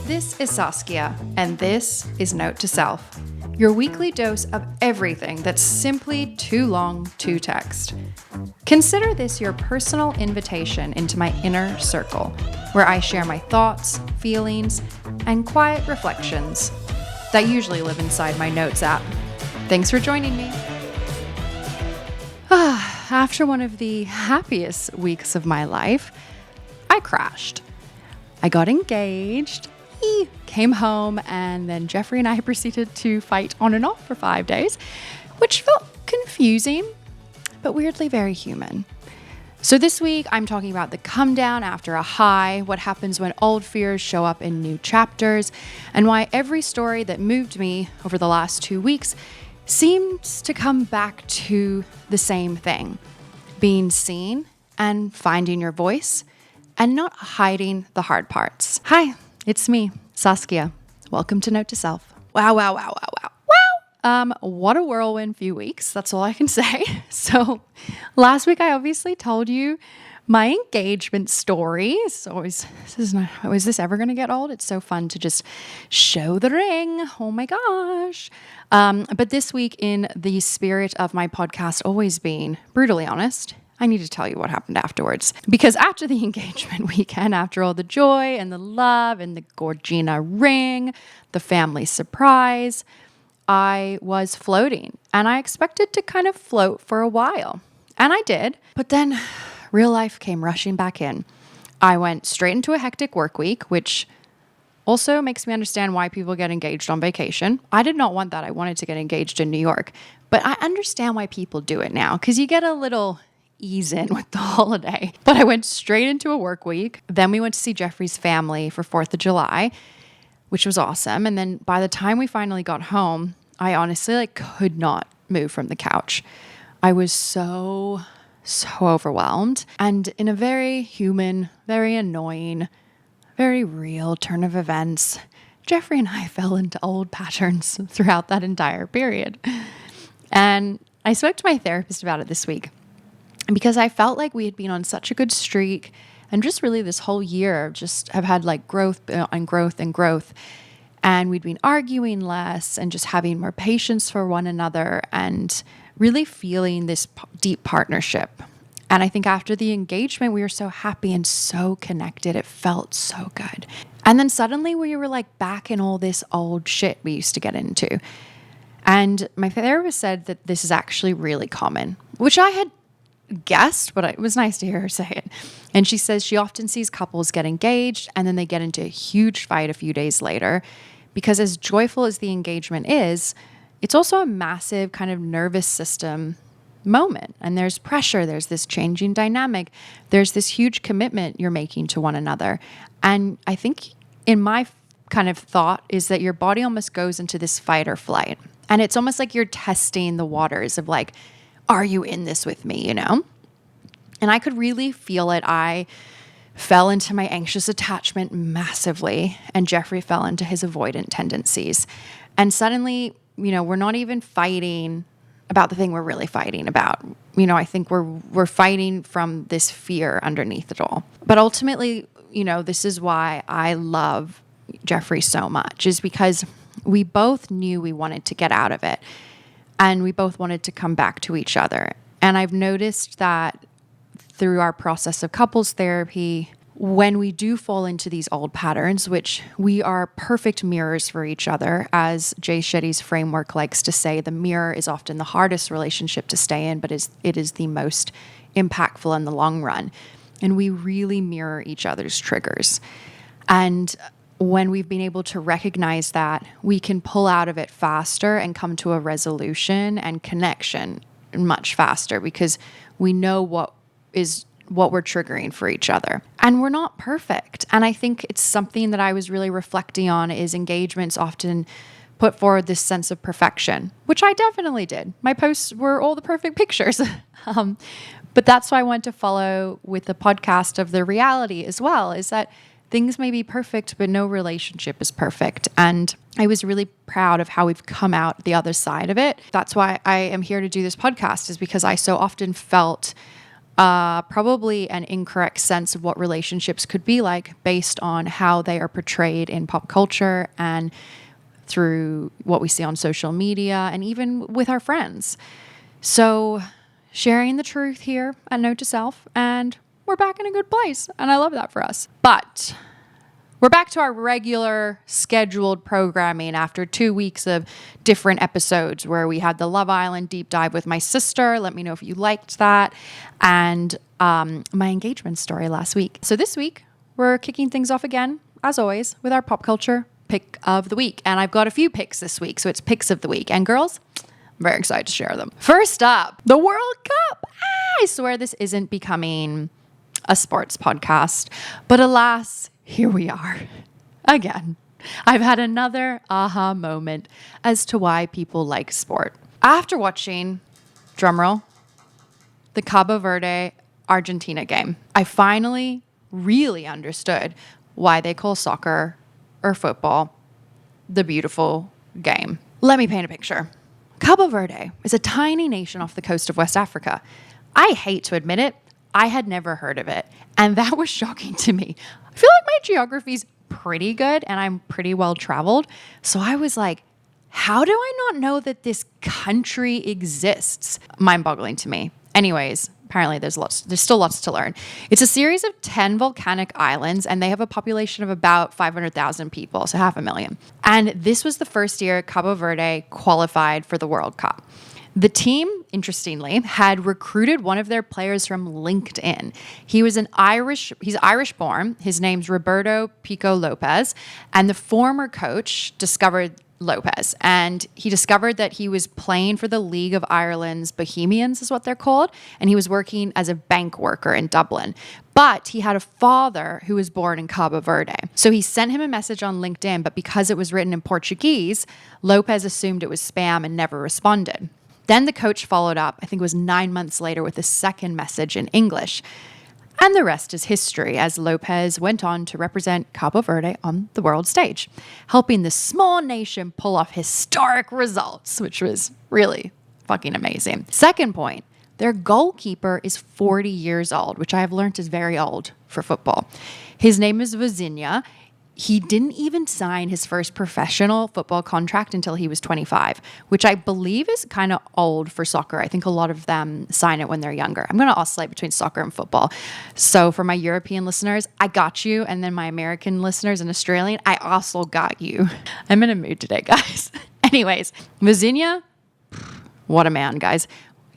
This is Saskia, and this is Note to Self, your weekly dose of everything that's simply too long to text. Consider this your personal invitation into my inner circle, where I share my thoughts, feelings, and quiet reflections that usually live inside my Notes app. Thanks for joining me. After one of the happiest weeks of my life, I crashed. I got engaged, came home, and then Jeffrey and I proceeded to fight on and off for 5 days, which felt confusing, but weirdly very human. So this week, I'm talking about the come down after a high, what happens when old fears show up in new chapters, and why every story that moved me over the last 2 weeks seems to come back to the same thing: being seen and finding your voice and not hiding the hard parts. Hi, it's me, Saskia. Welcome to Note to Self. Wow. What a whirlwind few weeks. That's all I can say. So last week I obviously told you my engagement story. Is this ever going to get old? It's so fun to just show the ring. Oh my gosh. But this week, in the spirit of my podcast always being brutally honest, I need to tell you what happened afterwards. Because after the engagement weekend, after all the joy and the love and the Gorgina ring, the family surprise, I was floating. And I expected to kind of float for a while. And I did. But then real life came rushing back in. I went straight into a hectic work week, which also makes me understand why people get engaged on vacation. I did not want that. I wanted to get engaged in New York. But I understand why people do it now, because you get a little ease in with the holiday. But I went straight into a work week. Then we went to see Jeffrey's family for 4th of July, which was awesome. And then by the time we finally got home, I honestly could not move from the couch. I was so overwhelmed. And in a very human, very annoying, very real turn of events, Jeffrey and I fell into old patterns throughout that entire period. And I spoke to my therapist about it this week, because I felt like we had been on such a good streak, and just really this whole year just have had growth and growth and growth. And we'd been arguing less and just having more patience for one another and really feeling this deep partnership. And I think after the engagement, we were so happy and so connected. It felt so good. And then suddenly we were back in all this old shit we used to get into. And my therapist said that this is actually really common, which I had guessed, but it was nice to hear her say it. And she says she often sees couples get engaged and then they get into a huge fight a few days later, because as joyful as the engagement is, it's also a massive kind of nervous system moment. And there's pressure, there's this changing dynamic, there's this huge commitment you're making to one another. And I think in my kind of thought is that your body almost goes into this fight or flight. And it's almost like you're testing the waters of are you in this with me, And I could really feel it. I fell into my anxious attachment massively, and Jeffrey fell into his avoidant tendencies. And suddenly, we're not even fighting about the thing we're really fighting about. I think we're fighting from this fear underneath it all. But ultimately, this is why I love Jeffrey so much, is because we both knew we wanted to get out of it. And we both wanted to come back to each other. And I've noticed that through our process of couples therapy, when we do fall into these old patterns, which we are perfect mirrors for each other, as Jay Shetty's framework likes to say, the mirror is often the hardest relationship to stay in, but it is the most impactful in the long run. And we really mirror each other's triggers. And when we've been able to recognize that, we can pull out of it faster and come to a resolution and connection much faster, because we know what we're triggering for each other. And we're not perfect. And I think it's something that I was really reflecting on, is engagements often put forward this sense of perfection, which I definitely did. My posts were all the perfect pictures. But that's why I want to follow with the podcast of the reality as well, is that things may be perfect, but no relationship is perfect. And I was really proud of how we've come out the other side of it. That's why I am here to do this podcast, is because I so often felt probably an incorrect sense of what relationships could be like based on how they are portrayed in pop culture and through what we see on social media and even with our friends. So sharing the truth here at Note to Self, and we're back in a good place. And I love that for us. But we're back to our regular scheduled programming after 2 weeks of different episodes where we had the Love Island deep dive with my sister. Let me know if you liked that. And my engagement story last week. So this week, we're kicking things off again, as always, with our pop culture pick of the week. And I've got a few picks this week, so it's picks of the week. And girls, I'm very excited to share them. First up, the World Cup. I swear this isn't becoming a sports podcast, but alas, here we are again. I've had another aha moment as to why people like sport. After watching, drumroll, the Cabo Verde Argentina game, I finally really understood why they call soccer or football the beautiful game. Let me paint a picture. Cabo Verde is a tiny nation off the coast of West Africa. I hate to admit it, I had never heard of it, and that was shocking to me. I feel like my geography's pretty good and I'm pretty well traveled. So I was like, how do I not know that this country exists? Mind-boggling to me. Anyways, apparently there's still lots to learn. It's a series of 10 volcanic islands and they have a population of about 500,000 people, so 500,000. And this was the first year Cabo Verde qualified for the World Cup. The team, interestingly, had recruited one of their players from LinkedIn. He's Irish born. His name's Roberto Pico Lopez. And the former coach discovered Lopez. And he discovered that he was playing for the League of Ireland's Bohemians, is what they're called. And he was working as a bank worker in Dublin. But he had a father who was born in Cabo Verde. So he sent him a message on LinkedIn, but because it was written in Portuguese, Lopez assumed it was spam and never responded. Then the coach followed up, I think it was 9 months later, with a second message in English. And the rest is history, as Lopez went on to represent Cabo Verde on the world stage, helping the small nation pull off historic results, which was really fucking amazing. Second point, their goalkeeper is 40 years old, which I have learned is very old for football. His name is Vozinha. He didn't even sign his first professional football contract until he was 25, which I believe is kind of old for soccer. I think a lot of them sign it when they're younger. I'm going to oscillate between soccer and football. So for my European listeners, I got you. And then my American listeners and Australian, I also got you. I'm in a mood today, guys. Anyways, Vozinha, what a man, guys.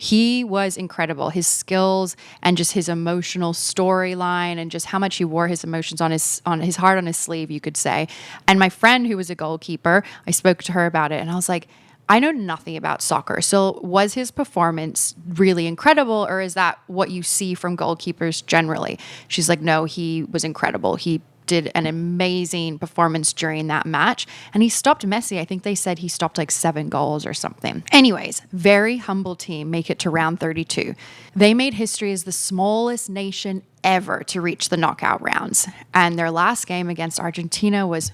He was incredible. His skills and just his emotional storyline and just how much he wore his emotions on his heart on his sleeve, you could say. And my friend who was a goalkeeper, I spoke to her about it and I was like, I know nothing about soccer. So was his performance really incredible or is that what you see from goalkeepers generally? She's like, no, he was incredible. He did an amazing performance during that match. And he stopped Messi. I think they said he stopped like 7 goals or something. Anyways, very humble team make it to round 32. They made history as the smallest nation ever to reach the knockout rounds. And their last game against Argentina was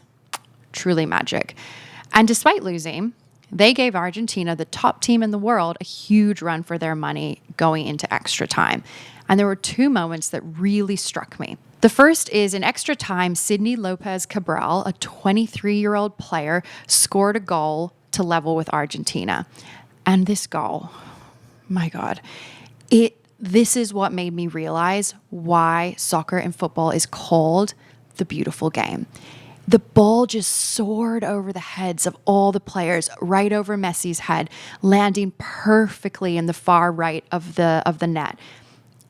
truly magic. And despite losing, they gave Argentina, the top team in the world, a huge run for their money going into extra time. And there were 2 moments that really struck me. The first is in extra time, Sydney Lopez Cabral, a 23-year-old player, scored a goal to level with Argentina. And this goal, my God, this is what made me realize why soccer and football is called the beautiful game. The ball just soared over the heads of all the players, right over Messi's head, landing perfectly in the far right of the net.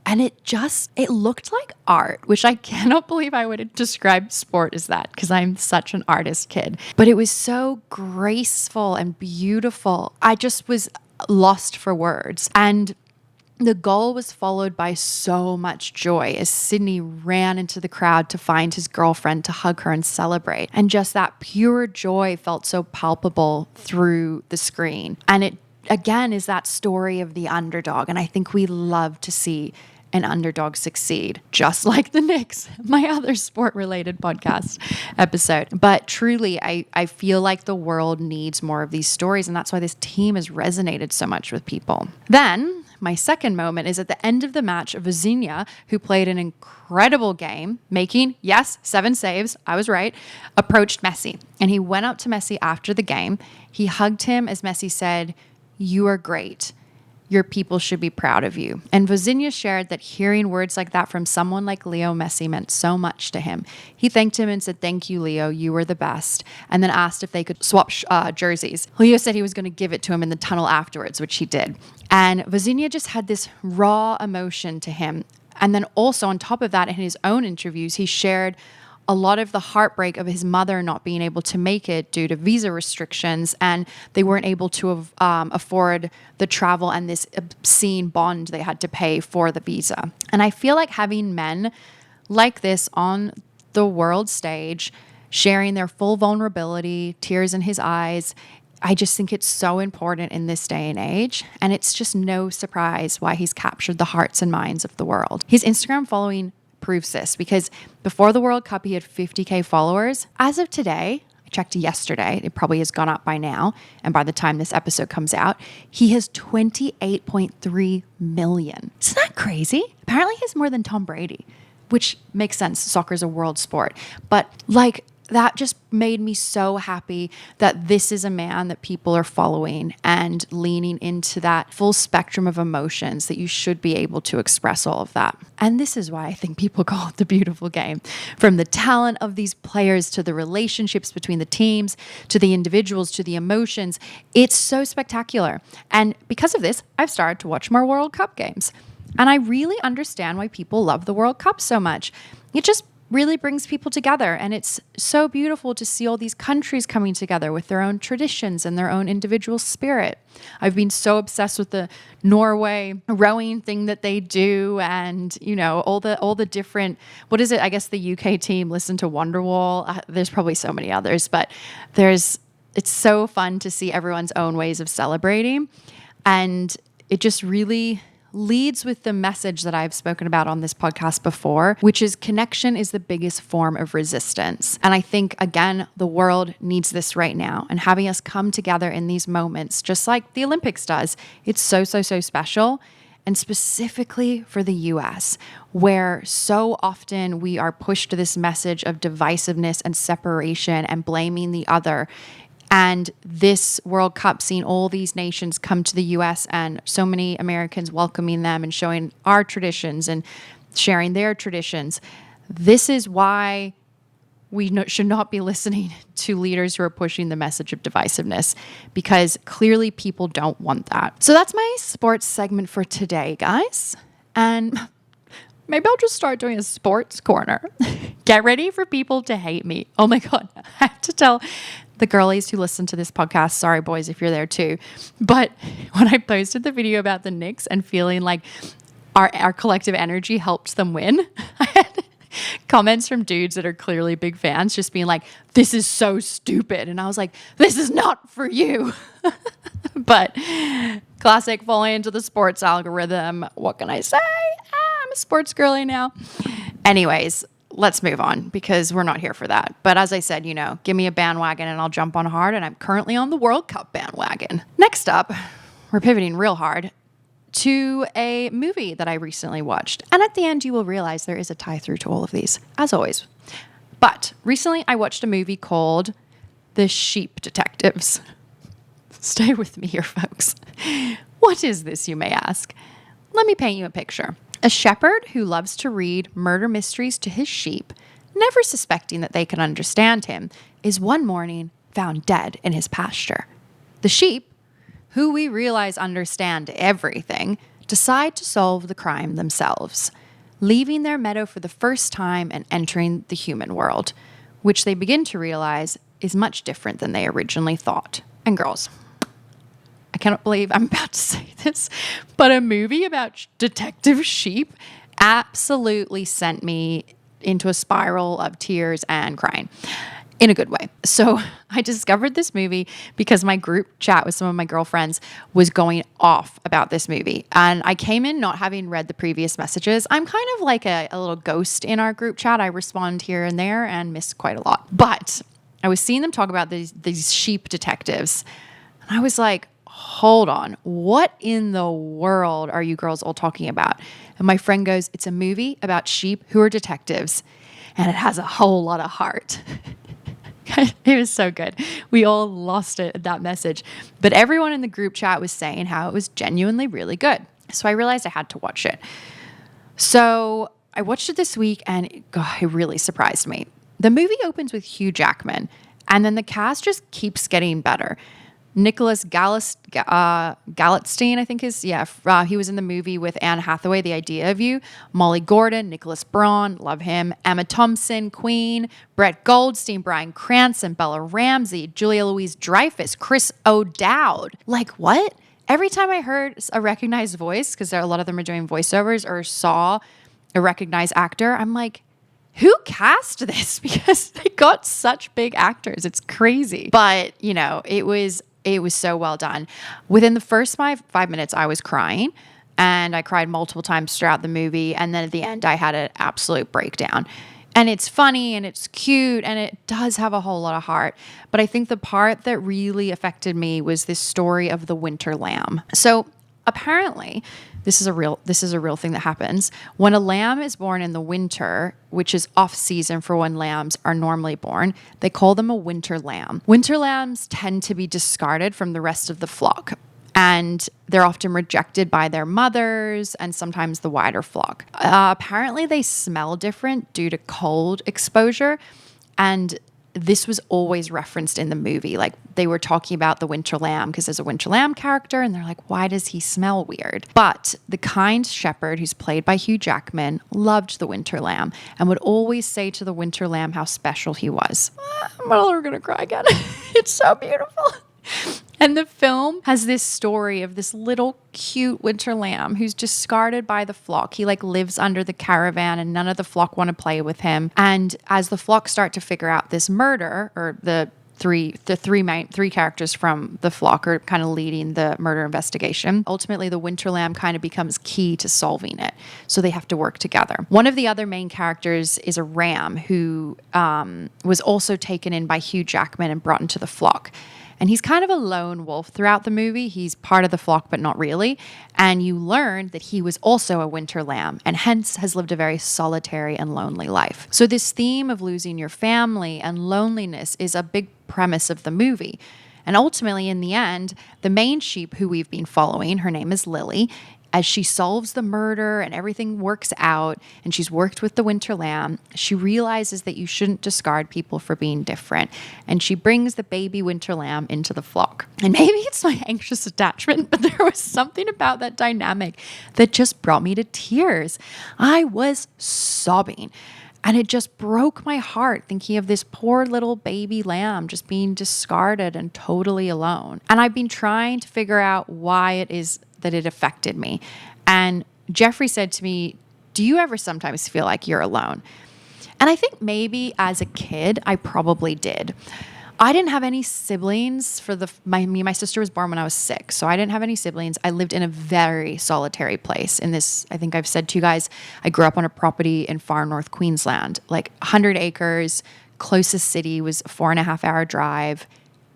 And it looked like art, which I cannot believe I would describe sport as that because I'm such an artist kid. But it was so graceful and beautiful. I just was lost for words. And the goal was followed by so much joy as Sydney ran into the crowd to find his girlfriend to hug her and celebrate. And just that pure joy felt so palpable through the screen. And it, again, is that story of the underdog. And I think we love to see an underdog succeed, just like the Knicks, my other sport-related podcast episode. But truly, I feel like the world needs more of these stories, and that's why this team has resonated so much with people. Then, my second moment is at the end of the match, Vazinha, who played an incredible game, making, yes, 7 saves, I was right, approached Messi. And he went up to Messi after the game. He hugged him as Messi said, "You are great. Your people should be proud of you." And Vazinha shared that hearing words like that from someone like Leo Messi meant so much to him. He thanked him and said, "Thank you, Leo. You were the best." And then asked if they could swap jerseys. Leo said he was going to give it to him in the tunnel afterwards, which he did. And Vazinha just had this raw emotion to him. And then also on top of that, in his own interviews, he shared a lot of the heartbreak of his mother not being able to make it due to visa restrictions, and they weren't able to afford the travel and this obscene bond they had to pay for the visa. And I feel like having men like this on the world stage, sharing their full vulnerability, tears in his eyes, I just think it's so important in this day and age. And it's just no surprise why he's captured the hearts and minds of the world. His Instagram following proves this, because before the World Cup, he had 50K followers. As of today, I checked yesterday, it probably has gone up by now. And by the time this episode comes out, he has 28.3 million. Isn't that crazy? Apparently he's more than Tom Brady, which makes sense. Soccer is a world sport. But that just made me so happy that this is a man that people are following and leaning into that full spectrum of emotions, that you should be able to express all of that. And this is why I think people call it the beautiful game. From the talent of these players to the relationships between the teams, to the individuals, to the emotions, it's so spectacular. And because of this, I've started to watch more World Cup games. And I really understand why people love the World Cup so much. It just really brings people together. And it's so beautiful to see all these countries coming together with their own traditions and their own individual spirit. I've been so obsessed with the Norway rowing thing that they do, and, you know, all the different, what is it? I guess the UK team listen to Wonderwall. There's probably so many others, but it's so fun to see everyone's own ways of celebrating. And it just really leads with the message that I've spoken about on this podcast before, which is connection is the biggest form of resistance. And I think, again, the world needs this right now. And having us come together in these moments, just like the Olympics does, it's so, so, so special. And specifically for the US, where so often we are pushed to this message of divisiveness and separation and blaming the other. And this World Cup, seeing all these nations come to the US and so many Americans welcoming them and showing our traditions and sharing their traditions. This is why we should not be listening to leaders who are pushing the message of divisiveness, because clearly people don't want that. So that's my sports segment for today, guys. And maybe I'll just start doing a sports corner. Get ready for people to hate me. Oh my God. I have to tell the girlies who listen to this podcast, sorry boys if you're there too, but when I posted the video about the Knicks and feeling like our collective energy helped them win, I had comments from dudes that are clearly big fans just being like, "This is so stupid." And I was like, "This is not for you." But classic, falling into the sports algorithm. What can I say? I'm a sports girly now. Anyways, let's move on, because we're not here for that. But as I said, give me a bandwagon and I'll jump on hard. And I'm currently on the World Cup bandwagon. Next up, we're pivoting real hard to a movie that I recently watched. And at the end, you will realize there is a tie through to all of these, as always. But recently I watched a movie called The Sheep Detectives. Stay with me here, folks. What is this, you may ask? Let me paint you a picture. A shepherd who loves to read murder mysteries to his sheep, never suspecting that they can understand him, is one morning found dead in his pasture. The sheep, who we realize understand everything, decide to solve the crime themselves, leaving their meadow for the first time and entering the human world, which they begin to realize is much different than they originally thought. And girls, I cannot believe I'm about to say this, but a movie about detective sheep absolutely sent me into a spiral of tears and crying in a good way. So I discovered this movie because my group chat with some of my girlfriends was going off about this movie. And I came in not having read the previous messages. I'm kind of like a little ghost in our group chat. I respond here and there and miss quite a lot. But I was seeing them talk about these sheep detectives. And I was like, hold on, what in the world are you girls all talking about? And my friend goes, it's a movie about sheep who are detectives, and it has a whole lot of heart. It was so good. We all lost it at that message. But everyone in the group chat was saying how it was genuinely really good. So I realized I had to watch it. So I watched it this week, and it really surprised me. The movie opens with Hugh Jackman, and then the cast just keeps getting better. Nicholas Galitzstein, I think he was in the movie with Anne Hathaway, The Idea of You. Molly Gordon, Nicholas Braun, love him. Emma Thompson, Queen. Brett Goldstein, Bryan Cranston, Bella Ramsey, Julia Louis-Dreyfus, Chris O'Dowd. Like, what? Every time I heard a recognized voice, because a lot of them are doing voiceovers, or saw a recognized actor, I'm like, who cast this? Because they got such big actors. It's crazy. But, it was so well done. Within the first 5 minutes, I was crying, and I cried multiple times throughout the movie. And then at the end, I had an absolute breakdown. And it's funny and it's cute and it does have a whole lot of heart. But I think the part that really affected me was this story of the winter lamb. So apparently, this is a real thing that happens. When a lamb is born in the winter, which is off season for when lambs are normally born, they call them a winter lamb. Winter lambs tend to be discarded from the rest of the flock, and they're often rejected by their mothers and sometimes the wider flock. Apparently, they smell different due to cold exposure, and this was always referenced in the movie. Like, they were talking about the winter lamb because there's a winter lamb character, and they're like, why does he smell weird? But the kind shepherd, who's played by Hugh Jackman, loved the winter lamb and would always say to the winter lamb how special he was. I'm going to cry again. It's so beautiful. And the film has this story of this little cute winter lamb who's discarded by the flock. He lives under the caravan, and none of the flock want to play with him. And as the flock start to figure out this murder, or the three characters from the flock are kind of leading the murder investigation. Ultimately, the winter lamb kind of becomes key to solving it. So they have to work together. One of the other main characters is a ram who was also taken in by Hugh Jackman and brought into the flock. And he's kind of a lone wolf throughout the movie. He's part of the flock, but not really. And you learn that he was also a winter lamb and hence has lived a very solitary and lonely life. So this theme of losing your family and loneliness is a big premise of the movie. And ultimately, in the end, the main sheep who we've been following, her name is Lily, as she solves the murder and everything works out and she's worked with the winter lamb, she realizes that you shouldn't discard people for being different. And she brings the baby winter lamb into the flock. And maybe it's my anxious attachment, but there was something about that dynamic that just brought me to tears. I was sobbing. And it just broke my heart thinking of this poor little baby lamb just being discarded and totally alone. And I've been trying to figure out why it is that it affected me. And Jeffrey said to me, do you ever sometimes feel like you're alone? And I think maybe as a kid, I probably did. I didn't have any siblings my sister was born when I was 6. So I didn't have any siblings. I lived in a very solitary place in this, I think I've said to you guys, I grew up on a property in far north Queensland, 100 acres. Closest city was a 4.5-hour drive.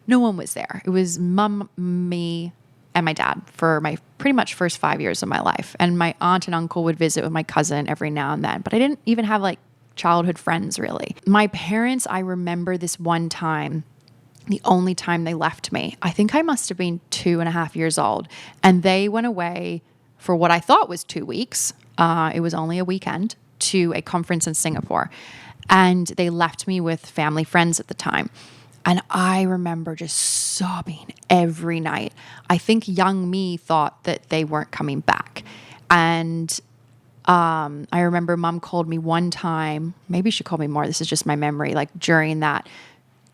No one was there. It was mom, me, and my dad for my pretty much first 5 years of my life. And my aunt and uncle would visit with my cousin every now and then, but I didn't even have childhood friends really. My parents, I remember this one time, the only time they left me. I think I must have been 2.5 years old, and they went away for what I thought was 2 weeks. It was only a weekend, to a conference in Singapore. And they left me with family friends at the time. And I remember just sobbing every night. I think young me thought that they weren't coming back. And I remember mom called me one time, maybe she called me more, this is just my memory, during that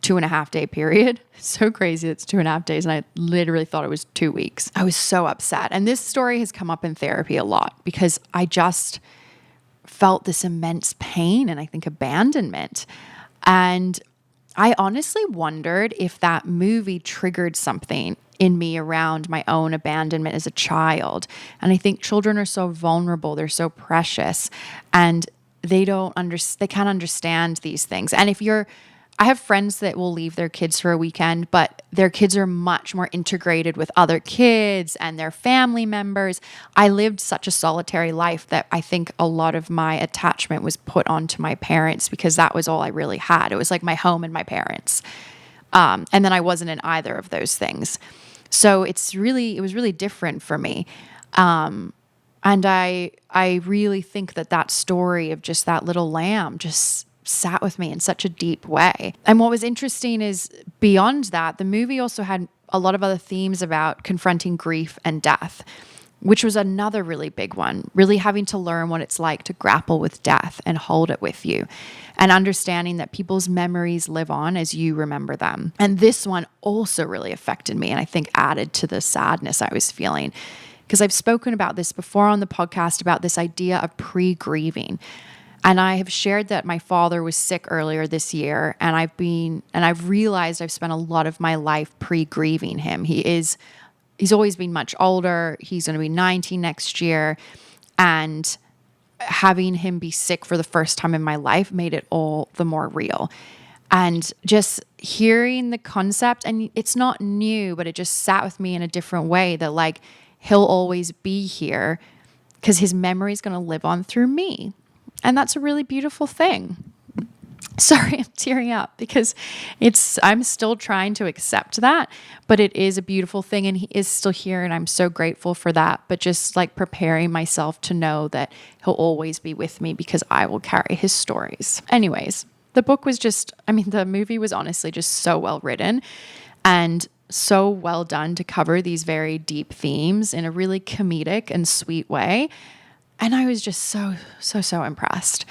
2.5 day period. So crazy, it's 2.5 days. And I literally thought it was 2 weeks. I was so upset. And this story has come up in therapy a lot because I just felt this immense pain and I think abandonment. And I honestly wondered if that movie triggered something in me around my own abandonment as a child. And I think children are so vulnerable, they're so precious, and they can't understand these things. And if you're I have friends that will leave their kids for a weekend, but their kids are much more integrated with other kids and their family members. I lived such a solitary life that I think a lot of my attachment was put onto my parents because that was all I really had. It was like my home and my parents. And then I wasn't in either of those things. So it was really different for me. And I really think that story of just that little lamb just sat with me in such a deep way. And what was interesting is beyond that, the movie also had a lot of other themes about confronting grief and death, which was another really big one, really having to learn what it's like to grapple with death and hold it with you, and understanding that people's memories live on as you remember them. And this one also really affected me, and I think added to the sadness I was feeling. Because I've spoken about this before on the podcast, about this idea of pre-grieving. And I have shared that my father was sick earlier this year, and I've realized I've spent a lot of my life pre-grieving him. He's always been much older. He's going to be 90 next year. And having him be sick for the first time in my life made it all the more real. And just hearing the concept, and it's not new, but it just sat with me in a different way that like, he'll always be here because his memory is going to live on through me. And that's a really beautiful thing. Sorry, I'm tearing up because I'm still trying to accept that, but it is a beautiful thing and he is still here and I'm so grateful for that. But just like preparing myself to know that he'll always be with me because I will carry his stories. Anyways, the movie was honestly just so well written and so well done to cover these very deep themes in a really comedic and sweet way. And I was just so impressed.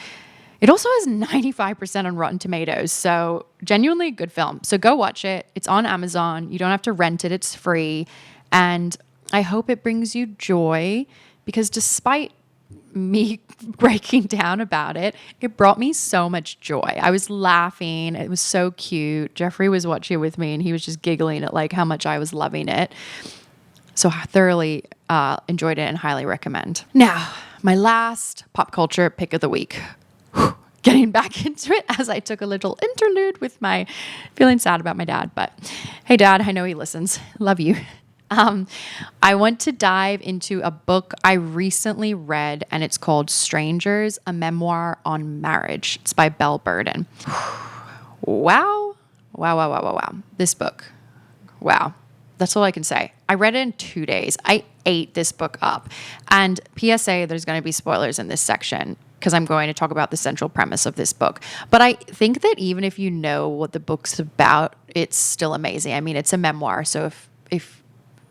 It also has 95% on Rotten Tomatoes, so genuinely a good film. So go watch it. It's on Amazon. You don't have to rent it. It's free. And I hope it brings you joy because despite me breaking down about it, it brought me so much joy. I was laughing. It was so cute. Jeffrey was watching it with me and he was just giggling at like how much I was loving it. So I thoroughly enjoyed it and highly recommend. Now, my last pop culture pick of the week. Getting back into it as I took a little interlude with my feeling sad about my dad. But hey, Dad, I know he listens. Love you. I want to dive into a book I recently read, and it's called Strangers, a Memoir on Marriage. It's by Belle. Wow. This book. Wow. That's all I can say. I read it in 2 days. I ate this book up. And PSA, there's going to be spoilers in this section because I'm going to talk about the central premise of this book. But I think that even if you know what the book's about, it's still amazing. I mean, it's a memoir. So if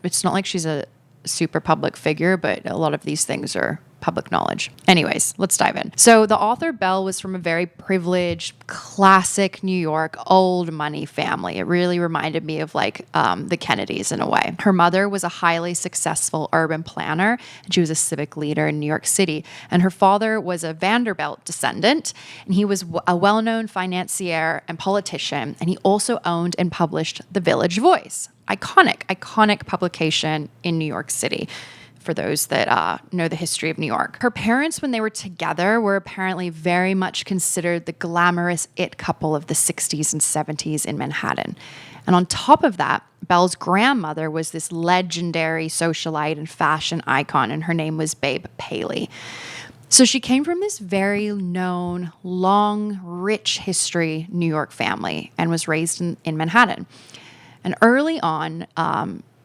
it's not like she's a super public figure, but a lot of these things are public knowledge. Anyways, let's dive in. So the author Belle was from a very privileged, classic New York, old money family. It really reminded me of like the Kennedys in a way. Her mother was a highly successful urban planner, and she was a civic leader in New York City. And her father was a Vanderbilt descendant, and he was a well-known financier and politician, and he also owned and published The Village Voice. Iconic publication in New York City, for those that know the history of New York. Her parents, when they were together, were apparently very much considered the glamorous it couple of the 60s and 70s in Manhattan. And on top of that, Belle's grandmother was this legendary socialite and fashion icon, and her name was Babe Paley. So she came from this very known, long, rich history New York family and was raised in Manhattan. And early on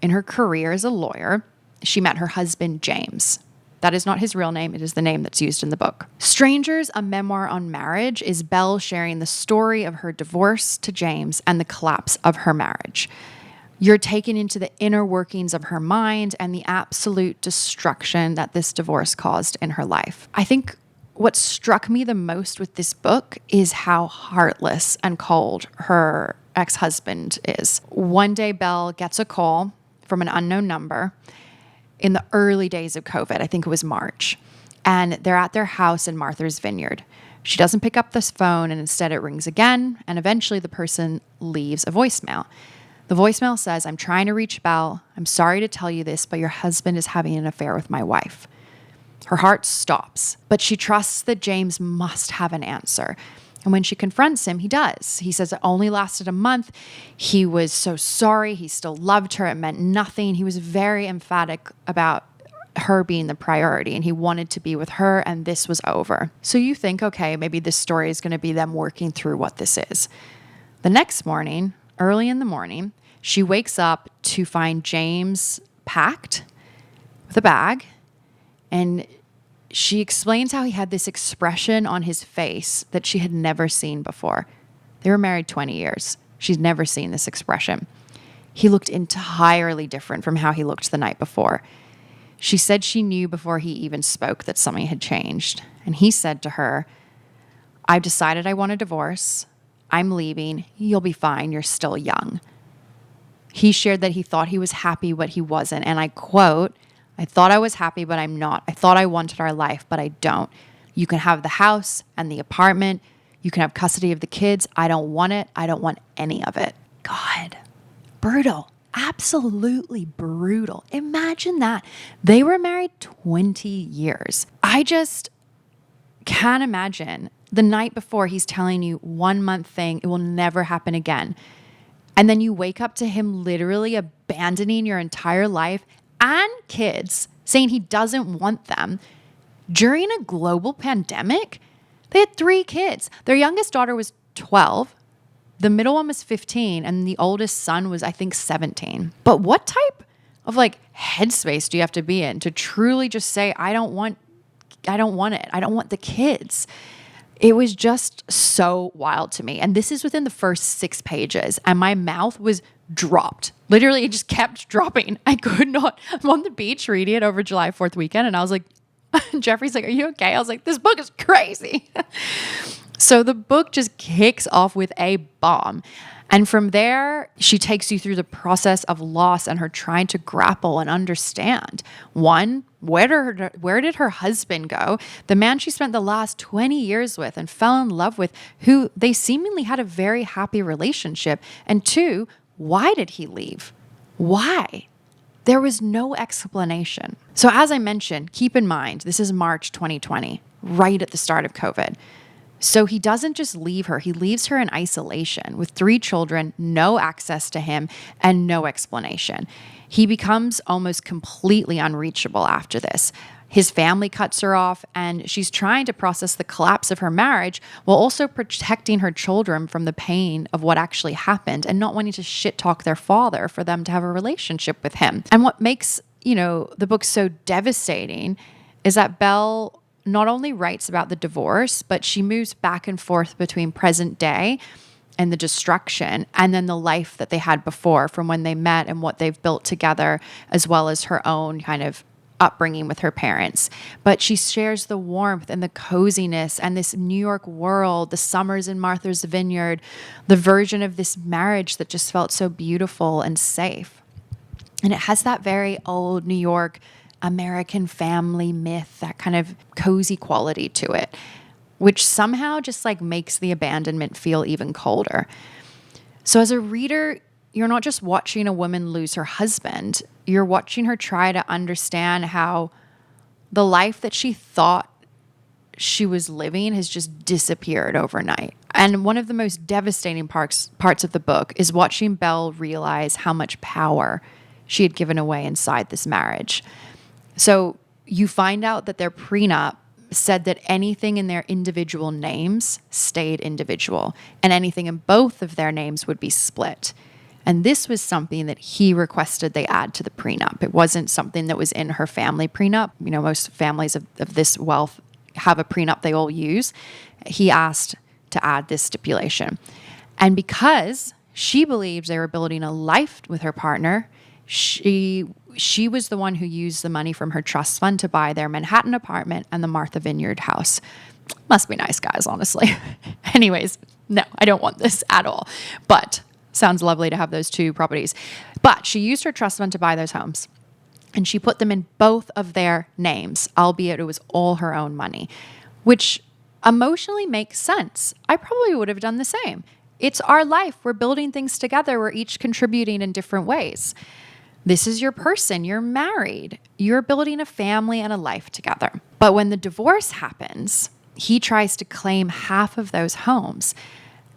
in her career as a lawyer, she met her husband, James. That is not his real name. It is the name that's used in the book. Strangers, a Memoir on Marriage is Belle sharing the story of her divorce to James and the collapse of her marriage. You're taken into the inner workings of her mind and the absolute destruction that this divorce caused in her life. I think what struck me the most with this book is how heartless and cold her ex-husband is. One day, Belle gets a call from an unknown number in the early days of COVID. I think it was March. And they're at their house in Martha's Vineyard. She doesn't pick up this phone, and instead it rings again. And eventually the person leaves a voicemail. The voicemail says, "I'm trying to reach Belle. I'm sorry to tell you this, but your husband is having an affair with my wife." Her heart stops, but she trusts that James must have an answer. And when she confronts him, he does. He says it only lasted a month. He was so sorry. He still loved her. It meant nothing. He was very emphatic about her being the priority, and he wanted to be with her, and this was over. So you think, okay, maybe this story is going to be them working through what this is. The next morning, early in the morning, she wakes up to find James packed with a bag, and she explains how he had this expression on his face that she had never seen before. They were married 20 years. She's never seen this expression. He looked entirely different from how he looked the night before. She said she knew before he even spoke that something had changed. And he said to her, "I've decided I want a divorce. I'm leaving. You'll be fine. You're still young." He shared that he thought he was happy, but he wasn't. And I quote, "I thought I was happy, but I'm not. I thought I wanted our life, but I don't. You can have the house and the apartment. You can have custody of the kids. I don't want it. I don't want any of it." God, brutal. Absolutely brutal. Imagine that. They were married 20 years. I just can't imagine the night before he's telling you 1 month thing, it will never happen again. And then you wake up to him literally abandoning your entire life and kids, saying he doesn't want them during a global pandemic. They had 3 kids. Their youngest daughter was 12. The middle one was 15, and the oldest son was, I think, 17. But what type of headspace do you have to be in to truly just say, I don't want it. I don't want the kids. It was just so wild to me. And this is within the first 6 pages, and my mouth was dropped. Literally, it just kept dropping. I could not. I'm on the beach reading it over July 4th weekend, and I was like, Jeffrey's like, "Are you okay?" I was like, "This book is crazy." So the book just kicks off with a bomb. And from there, she takes you through the process of loss and her trying to grapple and understand. One, where did her husband go? The man she spent the last 20 years with and fell in love with, who they seemingly had a very happy relationship. And 2, why did he leave? Why? There was no explanation. So as I mentioned, keep in mind, this is March 2020, right at the start of COVID. So he doesn't just leave her, he leaves her in isolation with 3 children, no access to him, and no explanation. He becomes almost completely unreachable after this. His family cuts her off, and she's trying to process the collapse of her marriage while also protecting her children from the pain of what actually happened and not wanting to shit talk their father for them to have a relationship with him. And what makes, the book so devastating is that Belle not only writes about the divorce, but she moves back and forth between present day and the destruction, and then the life that they had before from when they met and what they've built together, as well as her own kind of upbringing with her parents. But she shares the warmth and the coziness and this New York world, the summers in Martha's Vineyard, the version of this marriage that just felt so beautiful and safe. And it has that very old New York American family myth, that kind of cozy quality to it, which somehow just makes the abandonment feel even colder. So as a reader, you're not just watching a woman lose her husband, you're watching her try to understand how the life that she thought she was living has just disappeared overnight. And one of the most devastating parts of the book is watching Belle realize how much power she had given away inside this marriage. So you find out that their prenup said that anything in their individual names stayed individual, and anything in both of their names would be split. And this was something that he requested they add to the prenup. It wasn't something that was in her family prenup. Most families of this wealth have a prenup they all use. He asked to add this stipulation. And because she believes they were building a life with her partner, she was the one who used the money from her trust fund to buy their Manhattan apartment and the Martha Vineyard house. Must be nice guys, honestly. Anyways, no, I don't want this at all. But sounds lovely to have those 2 properties. But she used her trust fund to buy those homes. And she put them in both of their names, albeit it was all her own money, which emotionally makes sense. I probably would have done the same. It's our life. We're building things together. We're each contributing in different ways. This is your person. You're married. You're building a family and a life together. But when the divorce happens, he tries to claim half of those homes.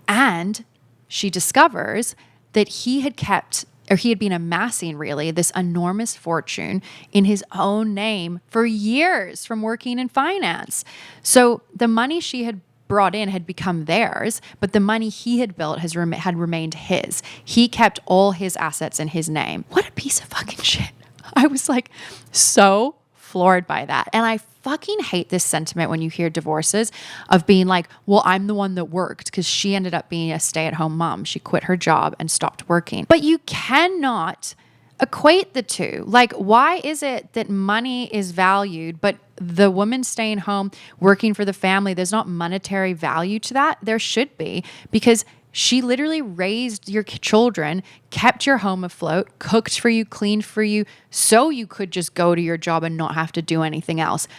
And she discovers that he had been amassing really this enormous fortune in his own name for years from working in finance. So the money she had brought in had become theirs, but the money he had built had remained his. He kept all his assets in his name. What a piece of fucking shit. I was like so floored by that. And I fucking hate this sentiment when you hear divorces of being like, well, I'm the one that worked, because she ended up being a stay-at-home mom. She quit her job and stopped working. But you cannot equate the two. Like, why is it that money is valued, but the woman staying home working for the family, there's not monetary value to that? There should be, because she literally raised your children, kept your home afloat, cooked for you, cleaned for you, so you could just go to your job and not have to do anything else.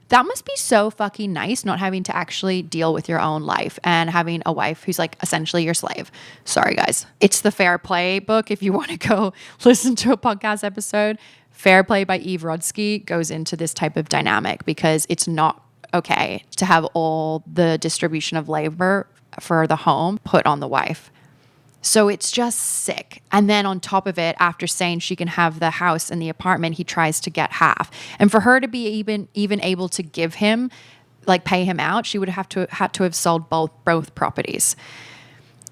That must be so fucking nice, not having to actually deal with your own life and having a wife who's like essentially your slave. Sorry, guys. It's the Fair Play book. If you want to go listen to a podcast episode, Fair Play by Eve Rodsky goes into this type of dynamic, because it's not okay to have all the distribution of labor for the home put on the wife. So it's just sick. And then on top of it, after saying she can have the house and the apartment, he tries to get half. And for her to be even able to give him, like pay him out, she would have had to have sold both properties.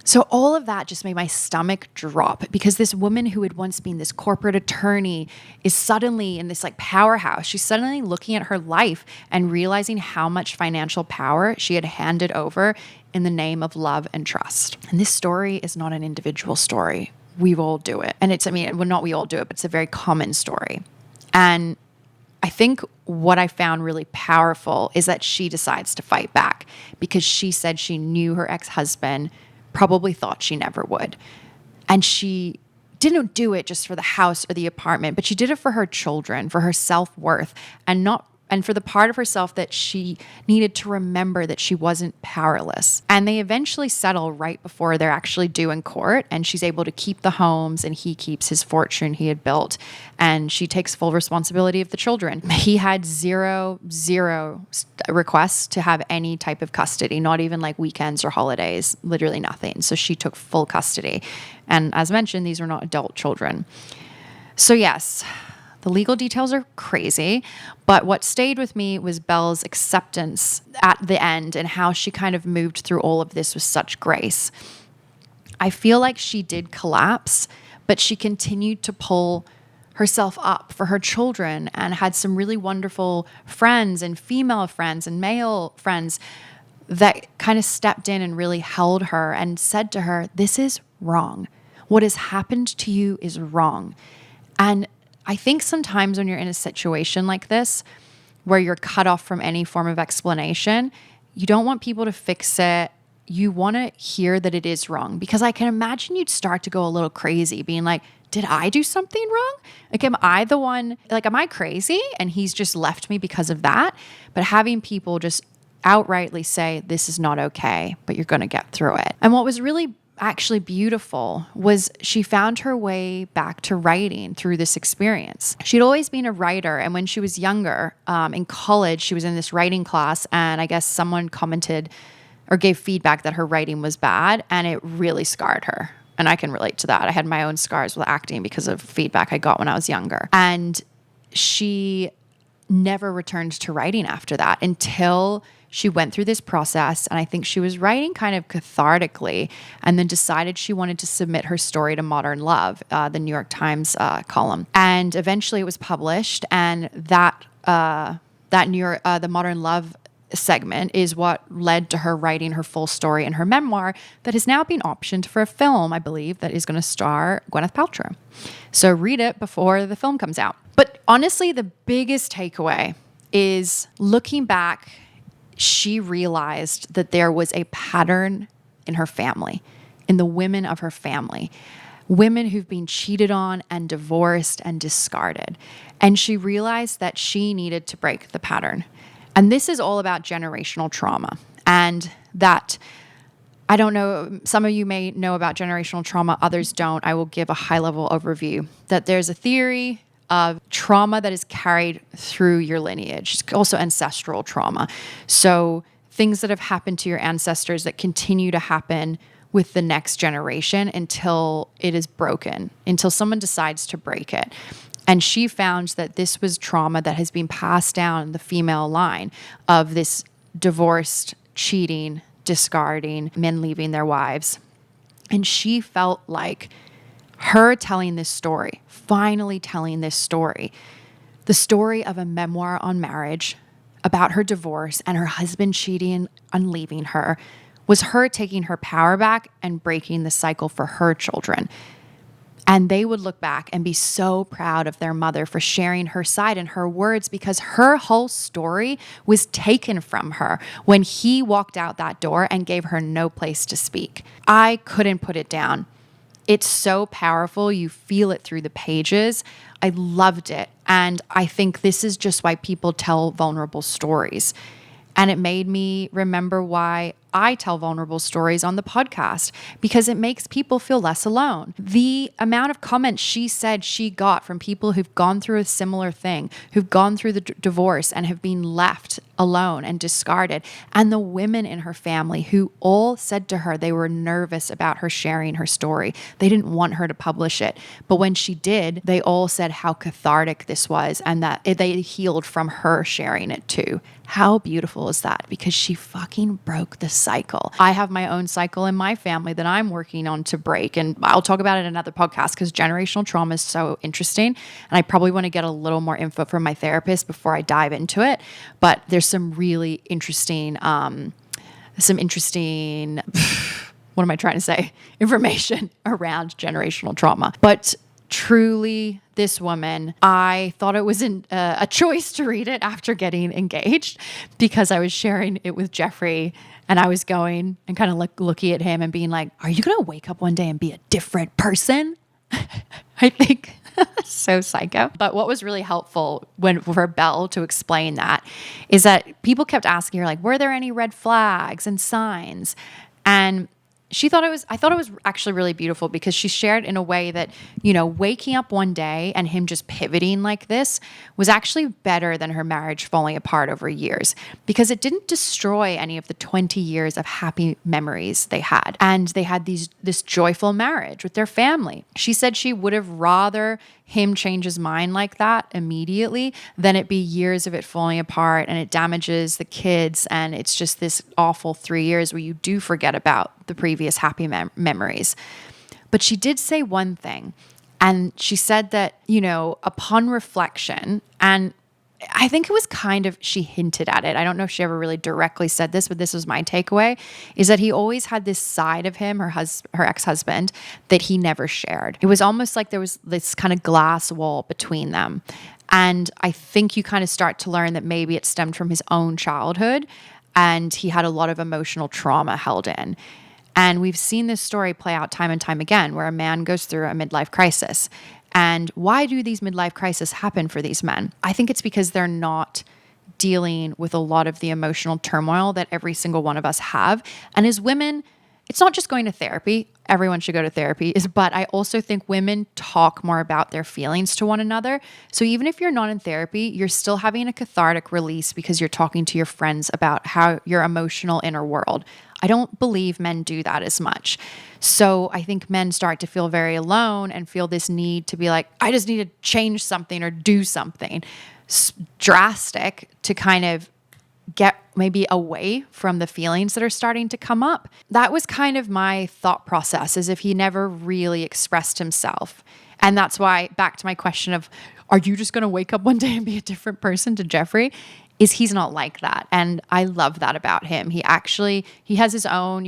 So all of that just made my stomach drop, because this woman who had once been this corporate attorney is suddenly in this like powerhouse. She's suddenly looking at her life and realizing how much financial power she had handed over in the name of love and trust. And this story is not an individual story. We all do it. And not we all do it, but it's a very common story. And I think what I found really powerful is that she decides to fight back, because she said she knew her ex-husband probably thought she never would. And she didn't do it just for the house or the apartment, but she did it for her children, for her self-worth, and for the part of herself that she needed to remember that she wasn't powerless. And they eventually settle right before they're actually due in court, and she's able to keep the homes and he keeps his fortune he had built, and she takes full responsibility of the children. He had zero requests to have any type of custody, not even like weekends or holidays, literally nothing. So she took full custody. And as mentioned, these were not adult children. So yes, the legal details are crazy, but what stayed with me was Belle's acceptance at the end and how she kind of moved through all of this with such grace. I feel like she did collapse, but she continued to pull herself up for her children and had some really wonderful friends and female friends and male friends that kind of stepped in and really held her and said to her, this is wrong. What has happened to you is wrong. And I think sometimes when you're in a situation like this, where you're cut off from any form of explanation, you don't want people to fix it. You want to hear that it is wrong, because I can imagine you'd start to go a little crazy being like, did I do something wrong? Like, am I the one, like, am I crazy? And he's just left me because of that. But having people just outrightly say, this is not okay, but you're going to get through it. And what was really actually beautiful was she found her way back to writing through this experience. She'd always been a writer, and when she was younger, in college, she was in this writing class, and I guess someone commented or gave feedback that her writing was bad, and it really scarred her. And I can relate to that. I had my own scars with acting because of feedback I got when I was younger. And she never returned to writing after that until she went through this process, and I think she was writing kind of cathartically, and then decided she wanted to submit her story to Modern Love, the New York Times column. And eventually it was published, and the Modern Love segment is what led to her writing her full story in her memoir that has now been optioned for a film, I believe, that is going to star Gwyneth Paltrow. So read it before the film comes out. But honestly, the biggest takeaway is looking back, she realized that there was a pattern in her family, in the women of her family, women who've been cheated on and divorced and discarded. And she realized that she needed to break the pattern. And this is all about generational trauma. And that, I don't know, some of you may know about generational trauma, others don't. I will give a high-level overview. That there's a theory of trauma that is carried through your lineage. It's also ancestral trauma. So things that have happened to your ancestors that continue to happen with the next generation until it is broken, until someone decides to break it. And she found that this was trauma that has been passed down the female line of this divorced, cheating, discarding, men leaving their wives. And she felt like her telling this story, finally telling this story, the story of a memoir on marriage about her divorce and her husband cheating and leaving her, was her taking her power back and breaking the cycle for her children. And they would look back and be so proud of their mother for sharing her side and her words, because her whole story was taken from her when he walked out that door and gave her no place to speak. I couldn't put it down. It's so powerful. You feel it through the pages. I loved it. And I think this is just why people tell vulnerable stories. And it made me remember why I tell vulnerable stories on the podcast, because it makes people feel less alone. The amount of comments she said she got from people who've gone through a similar thing, who've gone through the divorce and have been left alone and discarded, and the women in her family who all said to her they were nervous about her sharing her story. They didn't want her to publish it. But when she did, they all said how cathartic this was and that they healed from her sharing it too. How beautiful is that? Because she fucking broke the cycle. I have my own cycle in my family that I'm working on to break. And I'll talk about it in another podcast because generational trauma is so interesting. And I probably want to get a little more info from my therapist before I dive into it. But there's some really interesting, what am I trying to say? Information around generational trauma. But truly, this woman, I thought it was a choice to read it after getting engaged, because I was sharing it with Jeffrey and I was going and kind of looking at him and being like, are you going to wake up one day and be a different person? I think so psycho. But what was really helpful for Belle to explain that is that people kept asking her, like, were there any red flags and signs? And I thought it was actually really beautiful, because she shared in a way that, waking up one day and him just pivoting like this was actually better than her marriage falling apart over years, because it didn't destroy any of the 20 years of happy memories they had. And they had this joyful marriage with their family. She said she would have rather him change his mind like that immediately than it be years of it falling apart and it damages the kids. And it's just this awful 3 years where you do forget about the previous happy memories. But she did say one thing, and she said that, upon reflection, and I think it was she hinted at it. I don't know if she ever really directly said this, but this was my takeaway, is that he always had this side of him, her ex-husband, that he never shared. It was almost like there was this kind of glass wall between them. And I think you kind of start to learn that maybe it stemmed from his own childhood, and he had a lot of emotional trauma held in. And we've seen this story play out time and time again, where a man goes through a midlife crisis. And why do these midlife crises happen for these men? I think it's because they're not dealing with a lot of the emotional turmoil that every single one of us have. And as women, it's not just going to therapy. Everyone should go to therapy. But I also think women talk more about their feelings to one another. So even if you're not in therapy, you're still having a cathartic release because you're talking to your friends about how your emotional inner world. I don't believe men do that as much. So I think men start to feel very alone and feel this need to be like, I just need to change something or do something drastic to kind of get maybe away from the feelings that are starting to come up. That was kind of my thought process, as if he never really expressed himself. And that's why, back to my question of, are you just going to wake up one day and be a different person, to Jeffrey? Is he's not like that. And I love that about him. He has his own,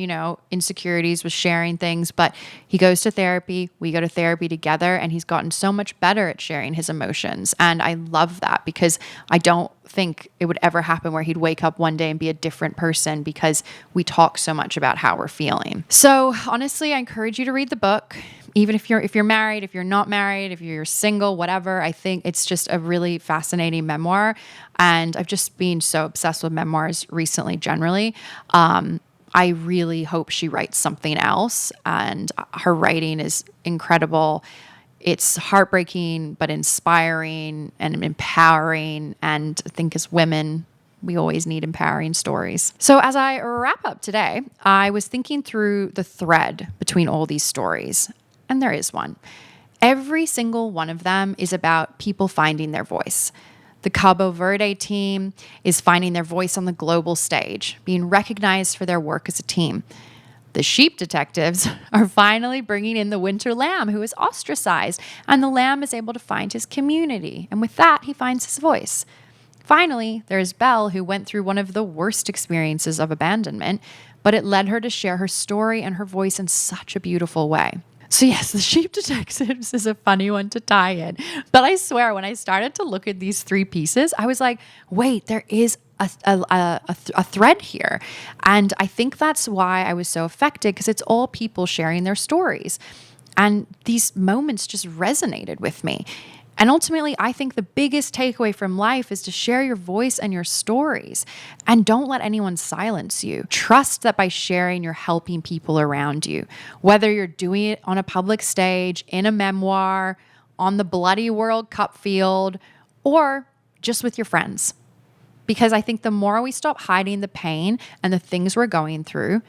insecurities with sharing things, but he goes to therapy. We go to therapy together, and he's gotten so much better at sharing his emotions. And I love that, because I don't think it would ever happen where he'd wake up one day and be a different person, because we talk so much about how we're feeling. So honestly, I encourage you to read the book. Even if you're married, if you're not married, if you're single, whatever, I think it's just a really fascinating memoir. And I've just been so obsessed with memoirs recently, generally. I really hope she writes something else. And her writing is incredible. It's heartbreaking, but inspiring and empowering. And I think as women, We always need empowering stories. So as I wrap up today, I was thinking through the thread between all these stories, and there is one. Every single one of them is about people finding their voice. The Cabo Verde team is finding their voice on the global stage, being recognized for their work as a team. The sheep detectives are finally bringing in the winter lamb who is ostracized, and the lamb is able to find his community. And with that, he finds his voice. Finally, there's Belle, who went through one of the worst experiences of abandonment, but it led her to share her story and her voice in such a beautiful way. So yes, the sheep detectives is a funny one to tie in. But I swear, when I started to look at these three pieces, I was like, wait, there is a thread here. And I think that's why I was so affected, because it's all people sharing their stories. And these moments just resonated with me. And ultimately, I think the biggest takeaway from life is to share your voice and your stories. And don't let anyone silence you. Trust that by sharing, you're helping people around you. Whether you're doing it on a public stage, in a memoir, on the bloody World Cup field, or just with your friends. Because I think the more we stop hiding the pain and the things we're going through,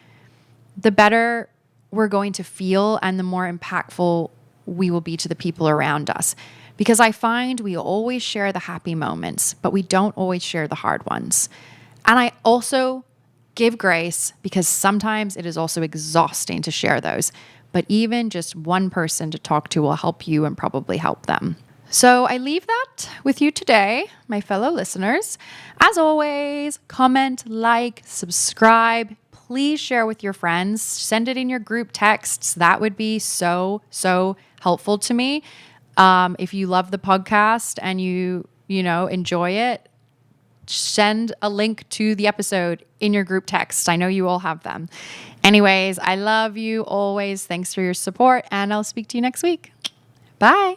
the better we're going to feel and the more impactful we will be to the people around us. Because I find we always share the happy moments, but we don't always share the hard ones. And I also give grace, because sometimes it is also exhausting to share those. But even just one person to talk to will help you and probably help them. So I leave that with you today, my fellow listeners. As always, comment, like, subscribe. Please share with your friends. Send it in your group texts. That would be so helpful to me. If you love the podcast and you enjoy it, send a link to the episode in your group text. I know you all have them. Anyways, I love you always. Thanks for your support, and I'll speak to you next week. Bye.